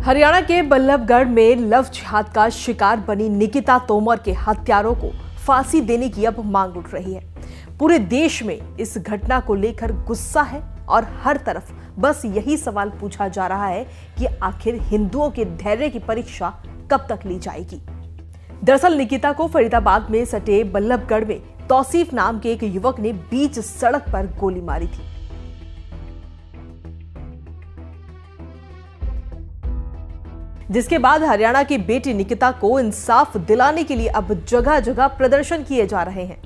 हरियाणा के बल्लभगढ़ में लव जिहाद का शिकार बनी निकिता तोमर के हत्यारों को फांसी देने की अब मांग उठ रही है। पूरे देश में इस घटना को लेकर गुस्सा है और हर तरफ बस यही सवाल पूछा जा रहा है कि आखिर हिंदुओं के धैर्य की परीक्षा कब तक ली जाएगी। दरअसल निकिता को फरीदाबाद में सटे बल्लभगढ़ में तौसीफ नाम के एक युवक ने बीच सड़क पर गोली मारी थी। जिसके बाद हरियाणा की बेटी निकिता को इंसाफ दिलाने के लिए अब जगह जगह प्रदर्शन किए जा रहे हैं।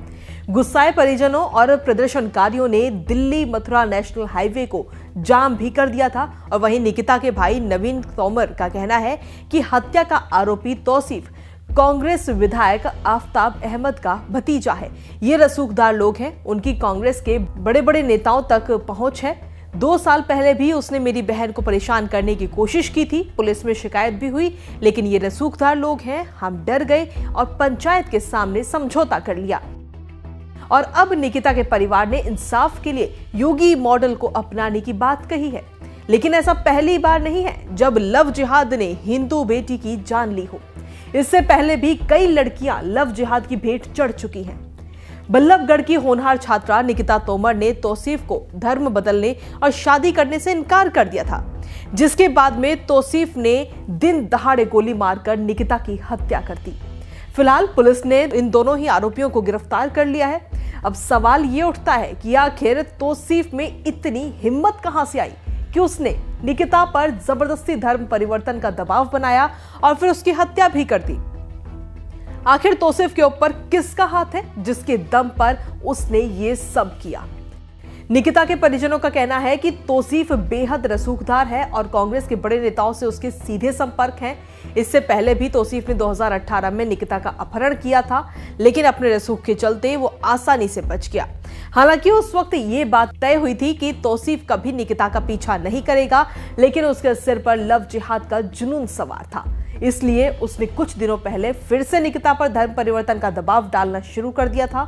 गुस्साए परिजनों और प्रदर्शनकारियों ने दिल्ली मथुरा नेशनल हाईवे को जाम भी कर दिया था। और वहीं निकिता के भाई नवीन तोमर का कहना है कि हत्या का आरोपी तौसीफ कांग्रेस विधायक आफ्ताब अहमद का भतीजा है। ये रसूखदार लोग हैं, उनकी कांग्रेस के बड़े बड़े नेताओं तक पहुंच है। 2 साल पहले भी उसने मेरी बहन को परेशान करने की कोशिश की थी, पुलिस में शिकायत भी हुई, लेकिन ये रसूखदार लोग हैं, हम डर गए और पंचायत के सामने समझौता कर लिया। और अब निकिता के परिवार ने इंसाफ के लिए योगी मॉडल को अपनाने की बात कही है। लेकिन ऐसा पहली बार नहीं है जब लव जिहाद ने हिंदू बेटी की जान ली हो। इससे पहले भी कई लड़कियां लव जिहाद की भेंट चढ़ चुकी हैं। बल्लभगढ़ की होनहार छात्रा निकिता तोमर ने तौसीफ को धर्म बदलने और शादी करने से इनकार कर दिया था, जिसके बाद में तौसीफ ने दिन दहाड़े गोली मारकर निकिता की हत्या कर दी। फिलहाल पुलिस ने इन दोनों ही आरोपियों को गिरफ्तार कर लिया है। अब सवाल ये उठता है कि आखिर तौसीफ में इतनी हिम्मत कहां से आई कि उसने निकिता पर जबरदस्ती धर्म परिवर्तन का दबाव बनाया और फिर उसकी हत्या भी कर दी। आखिर तौसीफ के ऊपर किसका हाथ है जिसके दम पर उसने ये सब किया। निकिता के परिजनों का कहना है कि तौसीफ बेहद रसूखदार है और कांग्रेस के बड़े नेताओं से उसके सीधे संपर्क हैं। इससे पहले भी तौसीफ ने 2018 में निकिता का अपहरण किया था, लेकिन अपने रसूख के चलते वो आसानी से बच गया। हालांकि उस वक्त ये बात तय हुई थी कि तौसीफ कभी निकिता का पीछा नहीं करेगा, लेकिन उसके सिर पर लव जिहाद का जुनून सवार था। इसलिए उसने कुछ दिनों पहले फिर से निकिता पर धर्म परिवर्तन का दबाव डालना शुरू कर दिया था।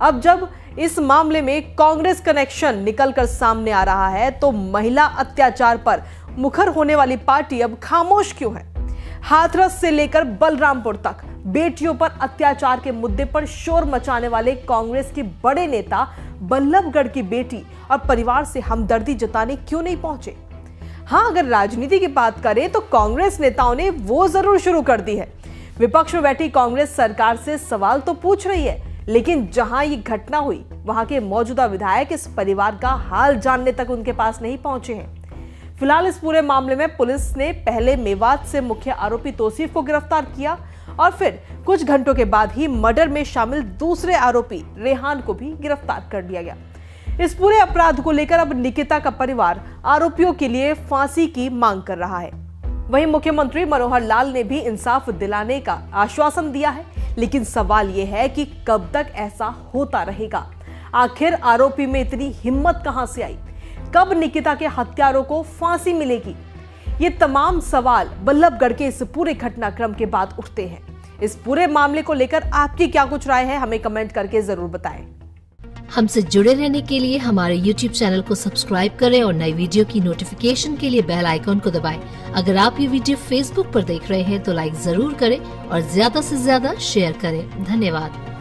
अब जब इस मामले में कांग्रेस कनेक्शन निकलकर सामने आ रहा है, तो महिला अत्याचार पर मुखर होने वाली पार्टी अब खामोश क्यों है? हाथरस से लेकर बलरामपुर तक बेटियों पर अत्याचार के मुद्दे पर शोर मचाने वाले कांग्रेस के बड़े नेता बल्लभगढ़ की बेटी और परिवार से हमदर्दी जताने क्यों नहीं पहुंचे? हाँ, अगर राजनीति की बात करें तो कांग्रेस नेताओं ने वो जरूर शुरू कर दी है। विपक्ष में बैठी कांग्रेस सरकार से सवाल तो पूछ रही है, लेकिन जहां ये घटना हुई वहां के मौजूदा विधायक इस परिवार का हाल जानने तक उनके पास नहीं पहुंचे हैं। फिलहाल इस पूरे मामले में पुलिस ने पहले मेवात से मुख्य आरोपी तौसीफ को गिरफ्तार किया और फिर कुछ घंटों के बाद ही मर्डर में शामिल दूसरे आरोपी रेहान को भी गिरफ्तार कर लिया गया। इस पूरे अपराध को लेकर अब निकिता का परिवार आरोपियों के लिए फांसी की मांग कर रहा है। वहीं मुख्यमंत्री मनोहर लाल ने भी इंसाफ दिलाने का आश्वासन दिया है, लेकिन सवाल यह है कि कब तक ऐसा होता रहेगा? आखिर आरोपी में इतनी हिम्मत कहां से आई? कब निकिता के हत्यारों को फांसी मिलेगी? ये तमाम सवाल बल्लभगढ़ के इस पूरे घटनाक्रम के बाद उठते हैं। इस पूरे मामले को लेकर आपकी क्या कुछ राय है, हमें कमेंट करके जरूर बताएं। हमसे जुड़े रहने के लिए हमारे YouTube चैनल को सब्सक्राइब करें और नई वीडियो की नोटिफिकेशन के लिए बेल आइकॉन को दबाएं। अगर आप ये वीडियो Facebook पर देख रहे हैं तो लाइक जरूर करें और ज्यादा से ज्यादा शेयर करें। धन्यवाद।